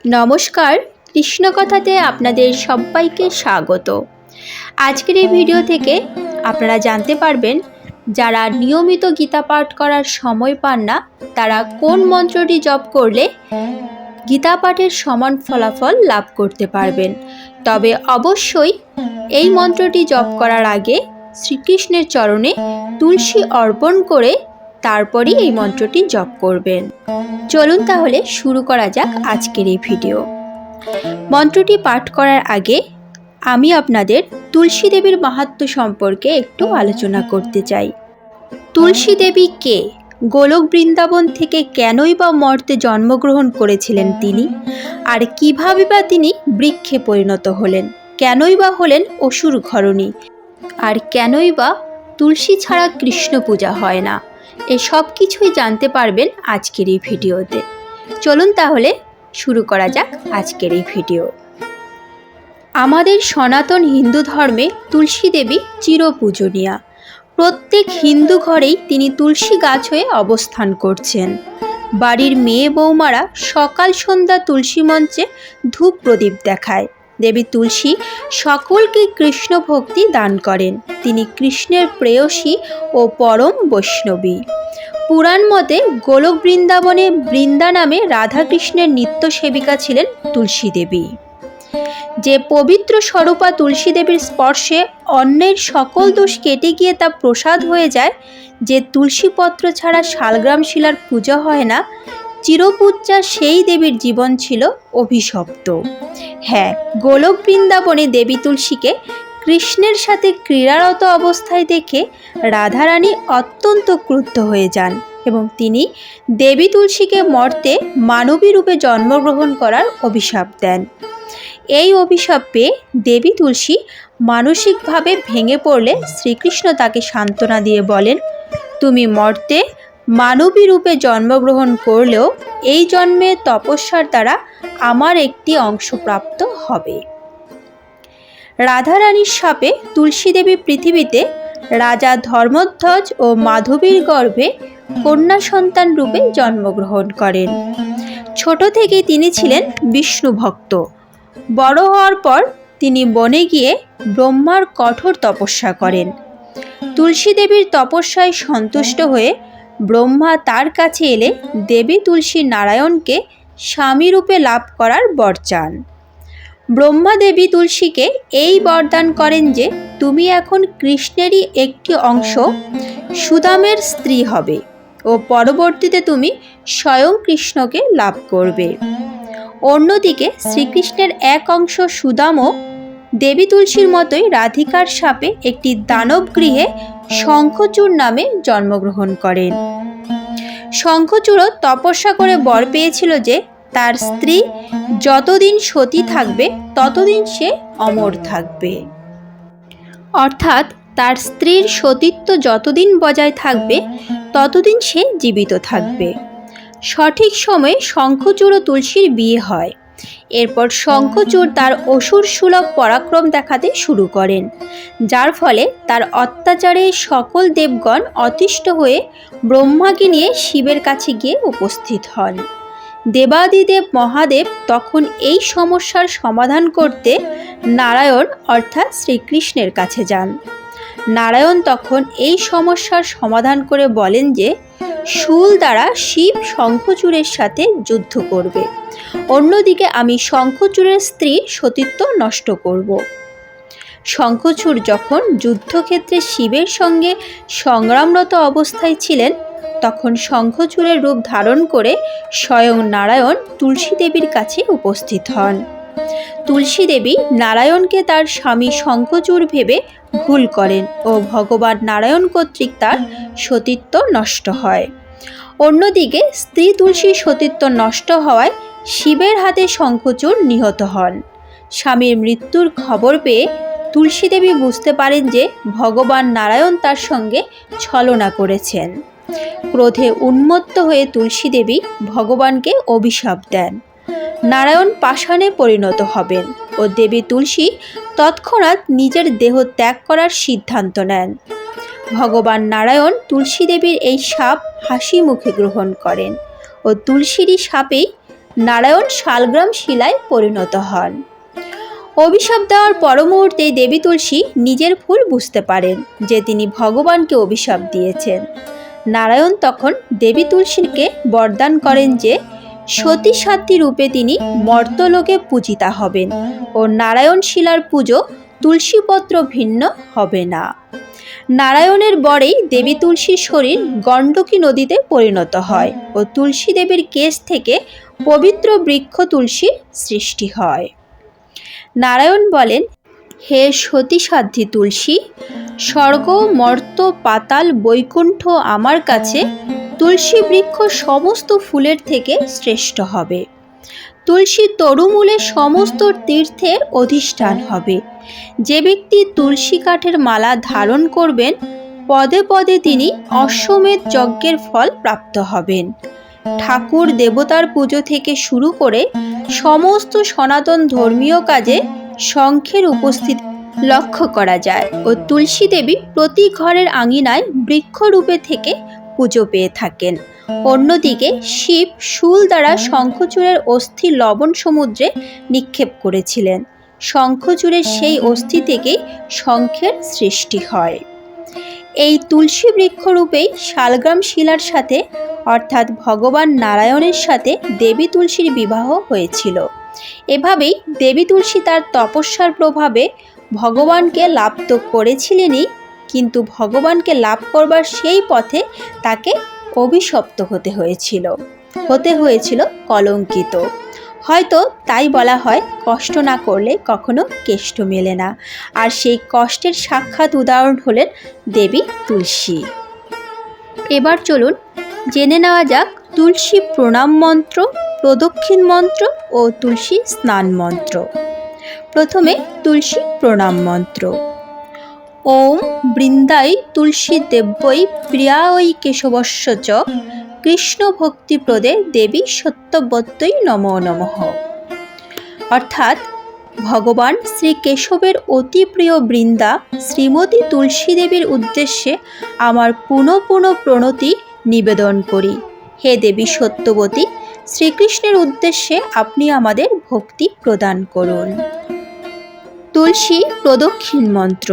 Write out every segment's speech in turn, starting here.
নমস্কার, কৃষ্ণকথাতে আপনাদের সবাইকে স্বাগত। আজকের এই ভিডিও থেকে আপনারা জানতে পারবেন যারা নিয়মিত গীতা পাঠ করার সময় পান না তারা কোন মন্ত্রটি জপ করলে গীতা পাঠের সমান ফলাফল লাভ করতে পারবেন। তবে অবশ্যই এই মন্ত্রটি জপ করার আগে শ্রীকৃষ্ণের চরণে তুলসী অর্পণ করে তারপরই এই মন্ত্রটি জপ করবেন। চলুন তাহলে শুরু করা যাক আজকের এই ভিডিও। মন্ত্রটি পাঠ করার আগে আমি আপনাদের তুলসী দেবীর মাহাত্ম্য সম্পর্কে একটু আলোচনা করতে চাই। তুলসী দেবী কে? গোলক বৃন্দাবন থেকে কেনই বা মর্তে জন্মগ্রহণ করেছিলেন তিনি? আর কিভাবে বা তিনি বৃক্ষে পরিণত হলেন? কেনই বা হলেন অসুর ঘরণী? আর কেনই বা তুলসী ছাড়া কৃষ্ণ পূজা হয় না? এসব কিছুই জানতে পারবেন আজকের এই ভিডিওতে। চলুন তাহলে শুরু করা যাক আজকের এই ভিডিও। আমাদের সনাতন হিন্দু ধর্মে তুলসী দেবী চিরপূজনীয়া। প্রত্যেক হিন্দু ঘরেই তিনি তুলসী গাছ হয়ে অবস্থান করছেন। বাড়ির মেয়ে বৌমারা সকাল সন্ধ্যা তুলসী মঞ্চে ধূপ প্রদীপ দেখায়। দেবী তুলসী সকলকে কৃষ্ণ ভক্তি দান করেন। তিনি কৃষ্ণের প্রেয়সী ও পরম বৈষ্ণবী। পুরাণ মতে গোলক বৃন্দাবনে বৃন্দা নামে রাধাকৃষ্ণের নিত্য সেবিকা ছিলেন তুলসী দেবী। যে পবিত্র স্বরূপা তুলসী দেবীর স্পর্শে অন্যের সকল দোষ কেটে গিয়ে তা প্রসাদ হয়ে যায়, যে তুলসীপত্র ছাড়া শালগ্রাম শিলার পূজা হয় না, চিরপূজ্যা সেই দেবীর জীবন ছিল অভিশপ্ত। হ্যাঁ, গোলক বৃন্দাবনে দেবী তুলসীকে কৃষ্ণের সাথে ক্রীড়ারত অবস্থায় দেখে রাধারানী অত্যন্ত ক্রুদ্ধ হয়ে যান এবং তিনি দেবী তুলসীকে মর্তে মানবী রূপে জন্মগ্রহণ করার অভিশাপ দেন। এই অভিশাপ পেয়ে দেবী তুলসী মানসিকভাবে ভেঙে পড়লে শ্রীকৃষ্ণ তাকে সান্ত্বনা দিয়ে বলেন, তুমি মর্তে মানবী রূপে জন্মগ্রহণ করলেও এই জন্মে তপস্যার দ্বারা আমার একটি অংশ প্রাপ্ত হবে। রাধারানীর শাপে তুলসী দেবী পৃথিবীতে রাজা ধর্মধ্বজ ও মাধবীর গর্ভে কন্যা সন্তান রূপে জন্মগ্রহণ করেন। ছোট থেকেই তিনি ছিলেন বিষ্ণু ভক্ত। বড় হওয়ার পর তিনি বনে গিয়ে ব্রহ্মার কঠোর তপস্যা করেন। তুলসী দেবীর তপস্যায় সন্তুষ্ট হয়ে ব্রহ্মা তার কাছে এলে দেবী তুলসী নারায়ণকে স্বামী রূপে লাভ করার বর চান। ব্রহ্মা দেবী তুলসীকে এই বরদান করেন যে তুমি এখন কৃষ্ণেরই একটি অংশ সুদামের স্ত্রী হবে ও পরবর্তীতে তুমি স্বয়ং কৃষ্ণকে লাভ করবে। অন্যদিকে শ্রীকৃষ্ণের এক অংশ সুদামও দেবী তুলসীর মতোই রাধিকার শাপে একটি দানব গৃহে শঙ্খচূড় নামে জন্মগ্রহণ করেন। শঙ্খচূড়ও তপস্যা করে বর পেয়েছিল যে তার স্ত্রী যতদিন সতী থাকবে ততদিন সে অমর থাকবে। অর্থাৎ তার স্ত্রীর সতীত্ব যতদিন বজায় থাকবে ততদিন সে জীবিত থাকবে। সঠিক সময়ে শঙ্খচূড় ও তুলসীর বিয়ে হয়। এরপর শঙ্খচূড় তার অসুর সুলভ পরাক্রম দেখাতে শুরু করেন, যার ফলে তার অত্যাচারে সকল দেবগণ অতিষ্ঠ হয়ে ব্রহ্মাকে নিয়ে শিবের কাছে গিয়ে উপস্থিত হন। দেবাদিদেব মহাদেব তখন এই সমস্যার সমাধান করতে নারায়ণ অর্থাৎ শ্রীকৃষ্ণের কাছে যান। নারায়ণ তখন এই সমস্যার সমাধান করে বলেন যে শূল দ্বারা শিব শঙ্খচূড়ের সাথে যুদ্ধ করবে, অন্যদিকে আমি শঙ্খচূড়ের স্ত্রী সতীত্ব নষ্ট করব। শঙ্খচূড় যখন যুদ্ধক্ষেত্রে শিবের সঙ্গে সংগ্রামরত অবস্থায় ছিলেন তখন শঙ্খচূড়ের রূপ ধারণ করে স্বয়ং নারায়ণ তুলসী দেবীর কাছে উপস্থিত হন। তুলসী দেবী নারায়ণকে তার স্বামী শঙ্খচূড় ভেবে ভুল করেন ও ভগবান নারায়ণ কর্তৃক তার সতীত্ব নষ্ট হয়। অন্যদিকে স্ত্রী তুলসীর সতীত্ব নষ্ট হওয়ায় শিবের হাতে শঙ্খচূড় নিহত হন। স্বামীর মৃত্যুর খবর পেয়ে তুলসী দেবী বুঝতে পারেন যে ভগবান নারায়ণ তার সঙ্গে ছলনা করেছেন। ক্রোধে উন্মত্ত হয়ে তুলসী দেবী ভগবানকে অভিশাপ দেন। নারায়ণ পাষাণে পরিণত হবেন ও দেবী তুলসী তৎক্ষণাৎ নিজের দেহ ত্যাগ করার সিদ্ধান্ত নেন। ভগবান নারায়ণ তুলসী দেবীর এই শাপ হাসি মুখে গ্রহণ করেন ও তুলসীরই শাপেই নারায়ণ শালগ্রাম শিলায় পরিণত হন। অভিশাপ দেওয়ার পর মুহূর্তেই দেবী তুলসী নিজের ভুল বুঝতে পারেন যে তিনি ভগবানকে অভিশাপ দিয়েছেন। নারায়ণ তখন দেবী তুলসীকে বরদান করেন যে সতী সাধ্বী রূপে তিনি মর্তলোকে পূজিতা হবেন ও নারায়ণ শিলার পুজো তুলসীপত্র ভিন্ন হবে না। নারায়ণের বরেই দেবী তুলসীর শরীর গণ্ডকী নদীতে পরিণত হয় ও তুলসী দেবীর কেশ থেকে পবিত্র বৃক্ষ তুলসীর সৃষ্টি হয়। নারায়ণ বলেন, হে সতী সাধ্বী তুলসী, স্বর্গ মর্ত পাতাল বৈকুণ্ঠ আমার কাছে তুলসী বৃক্ষ সমস্ত ফুলের থেকে শ্রেষ্ঠ হবে। তুলসী তরুমূলে সমস্ত তীর্থের অধিষ্ঠান হবে। যে ব্যক্তি তুলসী কাঠের মালা ধারণ করবেন পদে পদে তিনি অশ্বমেধ যজ্ঞের ফল প্রাপ্ত হবেন। ঠাকুর দেবতার পুজো থেকে শুরু করে সমস্ত সনাতন ধর্মীয় কাজে শঙ্খের উপস্থিতি লক্ষ্য করা যায় ও তুলসী দেবী প্রতি ঘরের আঙিনায় বৃক্ষরূপে থেকে পুজো পেয়ে থাকেন। অন্যদিকে শিব শূল দ্বারা শঙ্খচূড়ের অস্থি লবণ সমুদ্রে নিক্ষেপ করেছিলেন। শঙ্খচূড়ের সেই অস্থি থেকেই শঙ্খের সৃষ্টি হয়। এই তুলসী বৃক্ষরূপেই শালগ্রাম শিলার সাথে অর্থাৎ ভগবান নারায়ণের সাথে দেবী তুলসীর বিবাহ হয়েছিল। এভাবেই দেবী তুলসী তার তপস্যার প্রভাবে ভগবানকে লাভ তো করেছিলেনই, কিন্তু ভগবানকে লাভ করবার সেই পথে তাকে অভিশপ্ত হতে হয়েছিল কলঙ্কিত। হয়তো তাই বলা হয়, কষ্ট না করলে কখনো কেষ্ট মেলে না। আর সেই কষ্টের সাক্ষাৎ উদাহরণ হলেন দেবী তুলসী। এবার চলুন জেনে নেওয়া যাক তুলসী প্রণাম মন্ত্র, প্রদক্ষিণ মন্ত্র ও তুলসী স্নান মন্ত্র। প্রথমে তুলসী প্রণাম মন্ত্র। ওম বৃন্দাই তুলসী দেব্যই প্রিয়াই কেশবস্য চ কৃষ্ণ ভক্তিপ্রদে দেবী সত্যবত্যই নমো নমঃ। অর্থাৎ ভগবান শ্রী কেশবের অতি প্রিয় বৃন্দা শ্রীমতী তুলসী দেবীর উদ্দেশ্যে আমার পুনঃ পুনঃ প্রণতি নিবেদন করি। হে দেবী সত্যবতী, শ্রীকৃষ্ণের উদ্দেশ্যে আপনি আমাদের ভক্তি প্রদান করুন। তুলসী প্রদক্ষিণ মন্ত্র।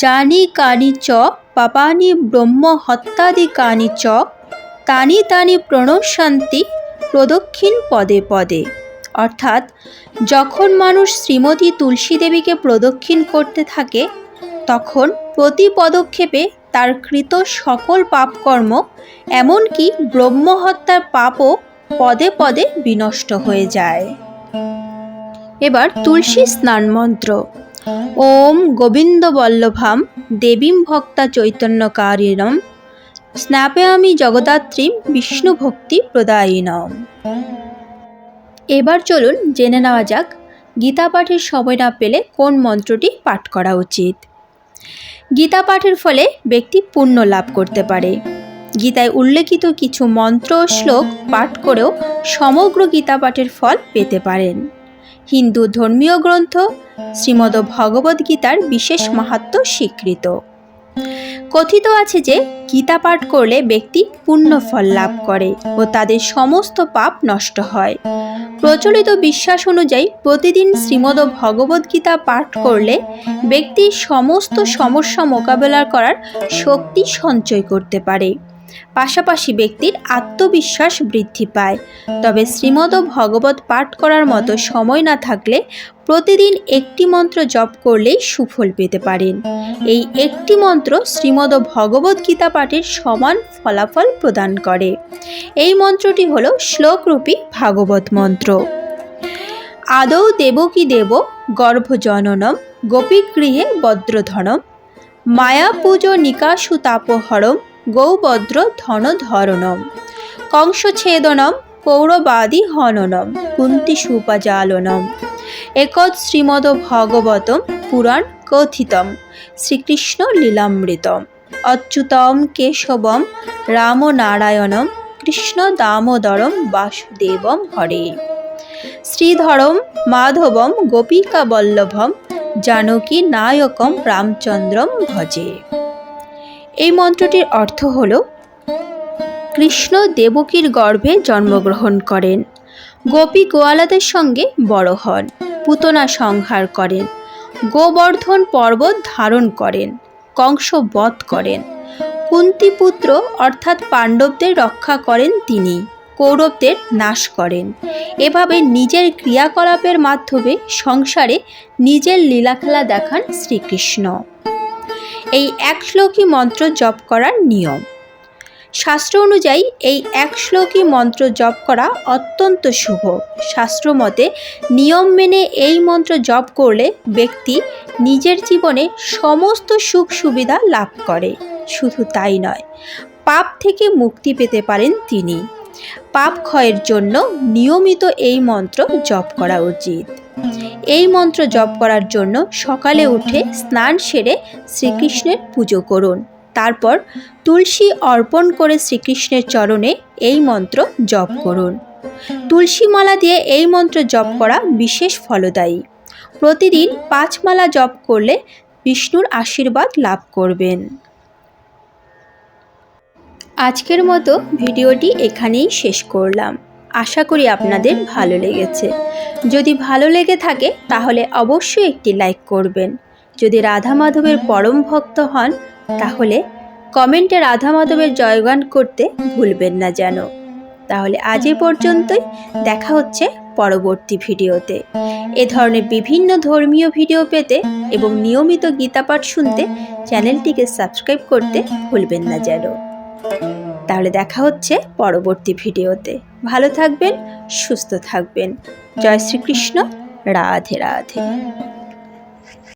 জানি কানি চ পাপানি ব্রহ্ম হত্যাদি কানি চ তানি তানি প্রণশান্তি প্রদক্ষিণ পদে পদে। অর্থাৎ যখন মানুষ শ্রীমতী তুলসী দেবীকে প্রদক্ষিণ করতে থাকে তখন প্রতি পদক্ষেপে তার কৃত সকল পাপকর্ম এমনকি ব্রহ্মহত্যার পাপও পদে পদে বিনষ্ট হয়ে যায়। এবার তুলসী স্নান মন্ত্র। ওম গোবিন্দ বল্লভাম দেবীম ভক্তা চৈতন্যকারিণম স্নাপয়ামি জগদাত্রীম বিষ্ণু ভক্তি প্রদায়িনম। এবার চলুন জেনে নেওয়া যাক গীতা পাঠের সময় না পেলে কোন মন্ত্রটি পাঠ করা উচিত। গীতা পাঠের ফলে ব্যক্তি পুণ্য লাভ করতে পারে। গীতায় উল্লেখিত কিছু মন্ত্র ও শ্লোক পাঠ করেও সমগ্র গীতা পাঠের ফল পেতে পারেন। হিন্দু ধর্মীয় গ্রন্থ শ্রীমদ্ ভগবদ্ গীতার বিশেষ মাহাত্ম্য স্বীকৃত। কথিত আছে যে গীতা পাঠ করলে ব্যক্তি পুণ্য ফল লাভ করে ও তাদের সমস্ত পাপ নষ্ট হয়। প্রচলিত বিশ্বাস অনুযায়ী প্রতিদিন শ্রীমদ্ ভগবদ্ গীতা পাঠ করলে ব্যক্তি সমস্ত সমস্যা মোকাবেলা করার শক্তি সঞ্চয় করতে পারে। পাশাপাশি ব্যক্তির আত্মবিশ্বাস বৃদ্ধি পায়। তবে শ্রীমদ্ ভগবত পাঠ করার মতো সময় না থাকলে প্রতিদিন একটি মন্ত্র জপ করলেই সুফল পেতে পারেন। এই একটি মন্ত্র শ্রীমদ্ ভগবদ্ গীতা পাঠের সমান ফলাফল প্রদান করে। এই মন্ত্রটি হল শ্লোকরূপী ভাগবত মন্ত্র। আদৌ দেবকী দেব গর্ভজননম গোপীগৃহে বদ্রধনম মায়া পূজো নিকাশু তাপহরম গৌবদ্র ধনধরণম কংসছেদনম কৌরবাদি হননম কুন্তি সুপাজালনম একদ শ্রীমদ্ ভগবতম পুরাণ কথিতম শ্রীকৃষ্ণ লীলামৃতম অচ্যুতম কেশবম রামনারায়ণম কৃষ্ণ দামোদরম বাসুদেবম হরে শ্রীধরম মাধবম গোপিকা বল্লভম জানকী নায়কম রামচন্দ্রম ভজে। এই মন্ত্রটির অর্থ হল কৃষ্ণ দেবকীর গর্ভে জন্মগ্রহণ করেন। গোপী গোয়ালাদের সঙ্গে বড় হন, পুতনা সংহার করেন, গোবর্ধন পর্বত ধারণ করেন, কংস বধ করেন, কুন্তিপুত্র অর্থাৎ পাণ্ডবদের রক্ষা করেন তিনি, কৌরবদের নাশ করেন। এভাবে নিজের ক্রিয়াকলাপের মাধ্যমে সংসারে নিজের লীলাখেলা দেখান শ্রীকৃষ্ণ। এই এক শ্লোকী মন্ত্র জপ করার নিয়ম। শাস্ত্র অনুযায়ী এই এক শ্লোকী মন্ত্র জপ করা অত্যন্ত শুভ। শাস্ত্র মতে নিয়ম মেনে এই মন্ত্র জপ করলে ব্যক্তি নিজের জীবনে সমস্ত সুখ সুবিধা লাভ করে। শুধু তাই নয়, পাপ থেকে মুক্তি পেতে পারেন তিনি। পাপ ক্ষয়ের জন্য নিয়মিত এই মন্ত্র জপ করা উচিত। এই মন্ত্র জপ করার জন্য সকালে উঠে স্নান সেরে শ্রীকৃষ্ণের পুজো করুন। তারপর তুলসী অর্পণ করে শ্রীকৃষ্ণের চরণে এই মন্ত্র জপ করুন। তুলসী মালা দিয়ে এই মন্ত্র জপ করা বিশেষ ফলদায়ী। প্রতিদিন 5 মালা জপ করলে বিষ্ণুর আশীর্বাদ লাভ করবেন। আজকের মতো ভিডিওটি এখানেই শেষ করলাম। আশা করি আপনাদের ভালো লেগেছে। যদি ভালো লেগে থাকে তাহলে অবশ্যই একটি লাইক করবেন। যদি রাধা মাধবের পরম ভক্ত হন তাহলে কমেন্টে রাধা মাধবের জয়গান করতে ভুলবেন না যেন। তাহলে আজ এ পর্যন্তই, দেখা হচ্ছে পরবর্তী ভিডিওতে। এ ধরনের বিভিন্ন ধর্মীয় ভিডিও পেতে এবং নিয়মিত গীতাপাঠ শুনতে চ্যানেলটিকে সাবস্ক্রাইব করতে ভুলবেন না যেন। তাহলে দেখা হচ্ছে পরবর্তী ভিডিওতে। ভালো থাকবেন, সুস্থ থাকবেন। জয় শ্রীকৃষ্ণ। রাধে রাধে।